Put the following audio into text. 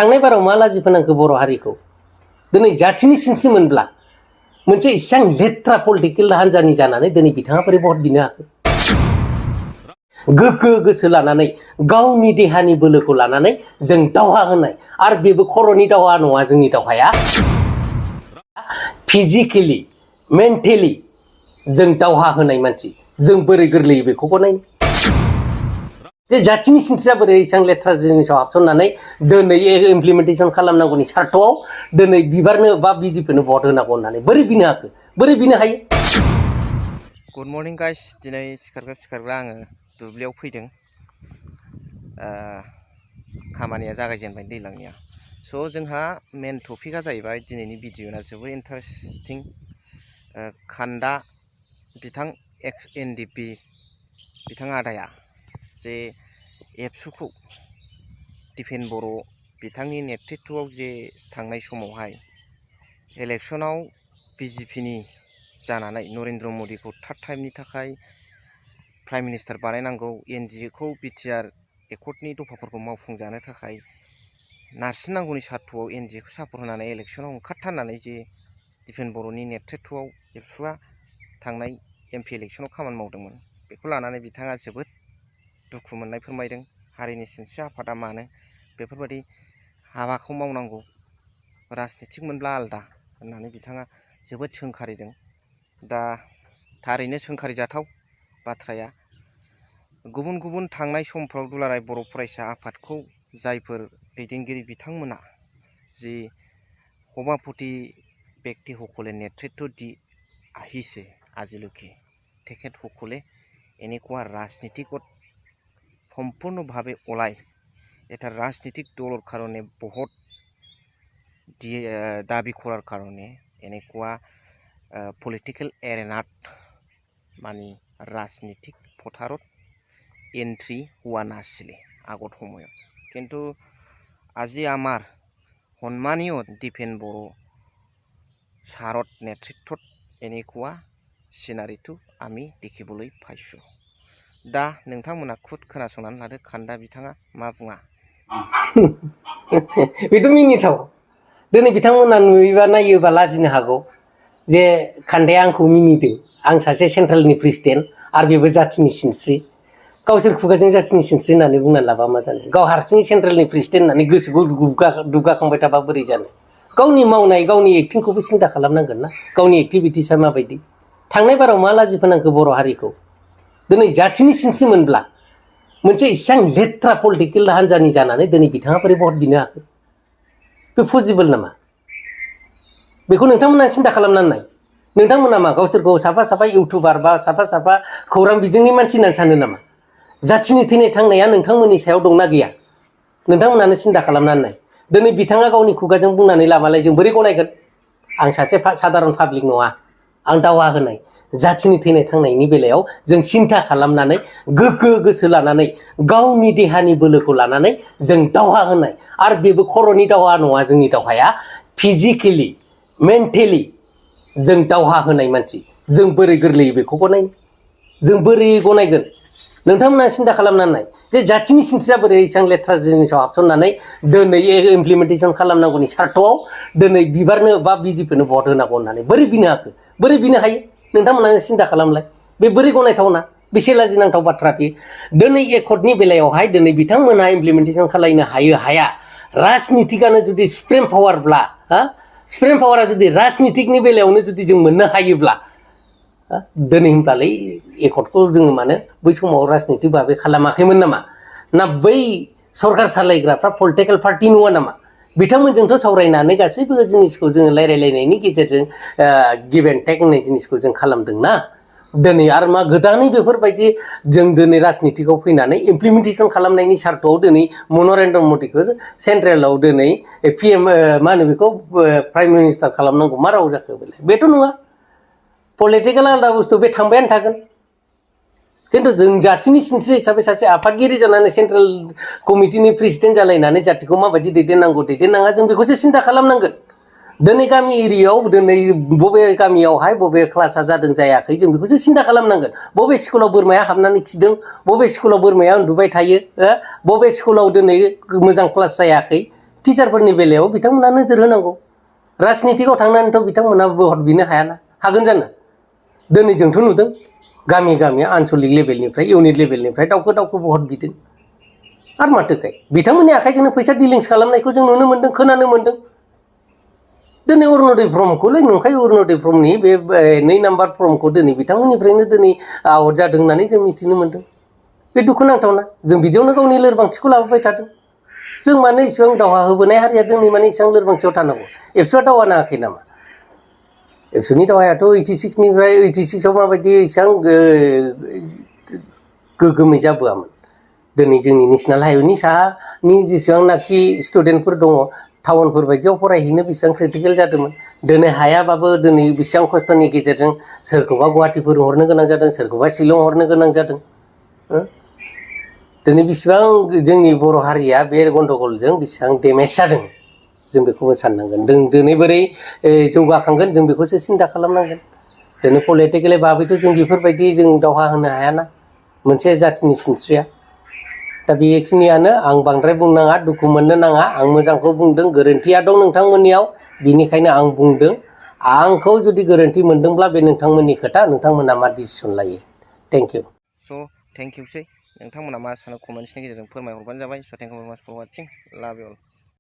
थांनाय बाराव मा लाजि फोनांखो बर' हारिखौ दिनै जाथिनि सिनस्रि मोनब्ला मोनसे इसां लेथ्रा पलिटिकेल हान्जानि जानानै दिनै बिथाङा बोरै भट बिनो हाखो गोग्गो गोसो लानानै गावनि देहानि बोलोखौ लानानै जों दावहा होनाय आरो बेबो खर'नि दावहा नङा जोंनि दावहाया फिजिकेलि मेन्टेलि जों दावहा होनाय मानसि जों बोरै गोरलैयै बेखौ गनायनो जे जाथिनि सिनस्रिया बोरै इसां लेथ्रा जिनिसाव हाबसननानै दिनै इमप्लिमेन्टेसन खालामनांगौनि सार्थआव दिनै बिबारनो बा बिजेपिनो भट होनांगौ होननानै बोरै बिनो हाखो बोरै बिनो हायो। गुड मर्निं गाइस दिनै सिखारग्रा आङो दुब्लियाव फैदों खामानिया जागायजेनबाय दैज्लांनिया स' जोंहा मेन टपिकआ जाहैबाय दिनैनि भिडिअ'ना जोबोद इन्टारेस्टिं खान्दा बिथां एक्स एनडिपि बिथां आदाया जे एबसुखौ दिफेन बर' बिथांनि नेतृत्वआव जे थांनाय समावहाय इलेक्सनाव बिजेपिनि जानानै नरेन्द्र मदिखौ थार्ड टाइमनि थाखाय प्राइम मिनिस्टार बानायनांगौ एनडिएखौ बिटिआर एकर्डनि दफाफोरखौ मावफुंजानो थाखाय नारसिननांगौनि सार्थ'आव एनडिएखौ सापर्ट होनानै इलेक्सनाव ओंखारथारनानै जे दिफेन बर'नि नेतृत्वआव एबसुआ थांनाय एमपि इलेक्सनाव खामानि मावदोंमोन बेखौ लानानै बिथाङा जोबोद दुखु मोननाय फोरमायदों हारिनि सिनस्रि आफादा मानो बेफोरबायदि हाबाखौ मावनांगौ राजनितिक मोनब्ला आलदा होननानै बिथाङा जोबोद सोंखारिदों। दा थारैनो सोंखारिजाथाव बाथ्राया गुबुन गुबुन थांनाय समफ्राव दुलाराय बर' फरायसा आफादखौ जायफोर दैदेनगिरि बिथांमोना जि सभापति व्यक्ति সকলে नेतृत्व দি আহিছে আজিলৈকে তেখেত সকলে এনেকুৱা ৰাজনীতিকত সম্পূৰ্ণভাৱে ওলাই এটা ৰাজনীতিক দলৰ কাৰণে বহুত দাবী কৰাৰ কাৰণে এনেকুৱা পলিটিকেল এৰেনাত মানে ৰাজনীতিক পথাৰত এন্ট্ৰি হোৱা নাছিলে আগত সময়ত কিন্তু আজি আমাৰ সন্মানীয় দিফেন बर' सारत नेतृत्वत এনেকুৱা सिनारिखौ आमी देখিবলৈ पाइছো। दा नोंथांमोना खुद खोनासंनानै लादो खान्दा बिथाङा मा बुङा। बेथ' मिनिथाव दिनै बिथांमोना नुयोबा नायोबा लाजिनो हागौ जे खान्दाया आंखौ मिनिदों आं सासे सेन्ट्रेलनि प्रेसिडेन्ट आरो बेबो जाथिनि सिनस्रि गावसोर खुगाजों जाथिनि सिनस्रि होननानै बुंना लाबा मा जानो गाव हारसिङै सेन्ट्रेलनि प्रेसिडेन्ट होननानै गोसोखौ दुगाखांबाय थाबा बोरै जानो गावनि मावनाय गावनि एक्टिंखौबो सिन्था खालामनांगोन ना गावनि एक्टिभिटिसआ माबायदि थांनाय बाराव मा लाजि फोनांखो बर' हारिखौ दिनै जाथिनि सिनस्रि मोनब्ला मोनसे इसां लेथ्रा पलिटिकेल हान्जानि जानानै दिनै बिथाङा बोरै भट बिनो हाखो बे पसिबोल नामा बेखौ नोंथांमोना सिन्था खालामनानै नाय नोंथांमोना मा गावसोरखौ साफा साफा इउटुबार बा साफा खौरां बिजोंनि मानसि होननानै सानो नामा जाथिनि थैनाय थांनाया नोंथांमोननि सायाव दंना गैया नोंथांमोनानो सिन्था खालामनानै नाय दिनै बिथाङा गावनि खुगाजों बुंनानै लाबालाय जों बोरै गनायगोन आं सासे साधारन पाब्लिक नङा आं दावहा होनाय जाथिनि थैनाय थांनायनि बेलायाव जों सिन्था खालामनानै गोग्गो गोसो लानानै गावनि देहानि बोलोखौ लानानै जों दावहा होनाय आरो बेबो खर'नि दावहा नङा जोंनि दावहाया फिजिकेलि मेन्टेलि जों दावहा होनाय मानसि जों बोरै गोरलैयै बेखौ गनायनो जों बोरै गनायगोन नोंथांमोना सिन्था खालामनानै नाय जे जाथिनि सिनस्रिया बोरै इसां लेथ्रा जिनिसाव हाबसननानै दिनै इमप्लिमेन्टेसन खालामनांगौनि सार्थआव दिनै बिबारनो बा बिजेपिनो भट होनांगौ होननानै बोरै बिनो हाखो बोरै बिनो हायो नोंथांमोना सिन्था खालामलाय बे बोरै गनायथावना बेसे लाजिनांथाव बाथ्रा बे दिनै एकर्डनि बेलायावहाय दिनै बिथांमोनहा इमप्लिमेन्टेसन खालामनो हायो हाया राजनितिकआनो जुदि सुप्रिम पावारब्ला सुप्रिम पावारा जुदि राजनितिकनि बेलायावनो जुदि जों मोननो हायोब्ला दिनै होनब्लालाय एकर्डखौ जोङो मानो बै समाव राजनितिक भाबै खालामाखैमोन नामा ना बै सरकार सालायग्राफ्रा पलिटिकेल पार्टि नङा नामा बिथांमोनजोंथ' सावरायनानै गासैबो जिनिसखौ जोङो रायलायलायनायनि गेजेरजों गिभ एन्ड टेक होननाय जिनिसखौ जों खालामदोंना दिनै आरो मा गोदानै बेफोरबायदि जों दिनै राजनितिकआव फैनानै इमप्लिमेन्टेसन खालामनायनि सार्थआव दिनै नरेन्द्र मदिखौ सेन्ट्रेलाव दिनै पिएम मा होनो बेखौ प्राइम मिनिस्टार खालामनांगौ मा राव जाखो बेथ' नङा पलिटिकेल आलादा बुस्थु बे थांबायानो थागोन किन्तु जों जातिनि सिनस्रि हिसाबै सासे आफादगिरि जानानै सेन्ट्रेल कमिटिनि प्रेसिडेन्ट जालायनानै जातिखौ माबायदि दैदेननांगौ दैदेननाङा जों बेखौसो सिन्था खालामनांगोन दिनै गामि एरियायाव दिनै बबे गामियावहाय बबे क्लासा जादों जायाखै जों बेखौसो सिन्था खालामनांगोन बबे स्कुलाव बोरमाया हाबनानै खिदों बबे स्कुलाव बोरमाया उन्दुबाय थायो बबे स्कुलाव दिनै मोजां क्लास जायाखै टिचारफोरनि बेलायाव बिथांमोना नोजोर होनांगौ राजनितिकआव थांनानैथ' बिथांमोना भट बिनो हायाना हागोन जानो दिनै जोंथ' नुदों गामि गामि आनसलिक लेभेलनिफ्राय इउनिट लेभेलनिफ्राय दावखो दावखो भट बिदों आरो माथोखाय बिथांमोननि आखाइजोंनो फैसा डिलिंस खालामनायखौ जों नुनो मोन्दों खोनानो मोन्दों दिनै अरुण'दय फर्मखौलाय नंखाय अरुण'दय फर्मनि बे 2 नाम्बार फर्मखौ दिनै बिथांमोननिफ्रायनो दिनै आवट जादों होननानै जों मिथिनो मोन्दों बे दुखुनांथावना जों बिदियावनो गावनि लोरबांथिखौ लाबोबाय थादों जों माने इसेबां दावहा होबोनाय हारिया दिनै माने इसेबां लोरबांथियाव थानांगौ एबसुआ दावहा नाङाखै नामा एबसुनि दावहायाथ' 86निफ्राय 86आव माबायदि इसेबां गोगोमै जाबोआमोन दिनै जोंनि नेसनेल हाइवेनि साहानि जेसेबांनाखि स्टुडेन्टफोर दङ टाउनफोर बायदियाव फरायहैनो बेसेबां क्रिटिकेल जादोंमोन दिनै हायाबाबो दिनै बेसेबां खस्थ'नि गेजेरजों सोरखौबा गुवाहाटिफोर हरनो गोनां जादों सोरखौबा शिलं हरनो गोनां जादों दिनै बेसेबां जोंनि बर' हारिया बे गन्डगलजों बेसेबां डेमेज जादों जों बेखौबो साननांगोन दिनै बोरै जौगाखांगोन जों बेखौसो सिन्था खालामनांगोन दिनै पलिटिकेलि भाबैथ' जों बेफोरबायदि जों दावहा होनो हायाना मोनसे जाथिनि सिनस्रिया दा बेखिनियानो आं बांद्राय बुंनाङा दुखु मोननो नाङा आं मोजांखौ बुंदों गोरोन्थिया दं नोंथांमोननियाव बिनिखायनो आं बुंदों आंखौ जुदि गोरोन्थि मोनदोंब्ला बे नोंथांमोननि खोथा नोंथांमोना मा डिसिसन लायो थेंक इउ स' थेंक इउसै नोंथांमोना मा सानो कमेन्ट्सनि गेजेरजों फोरमायहरबानो जाबाय स' थेंक इउ भेरि माच फर वाचिं लाभ इउ अल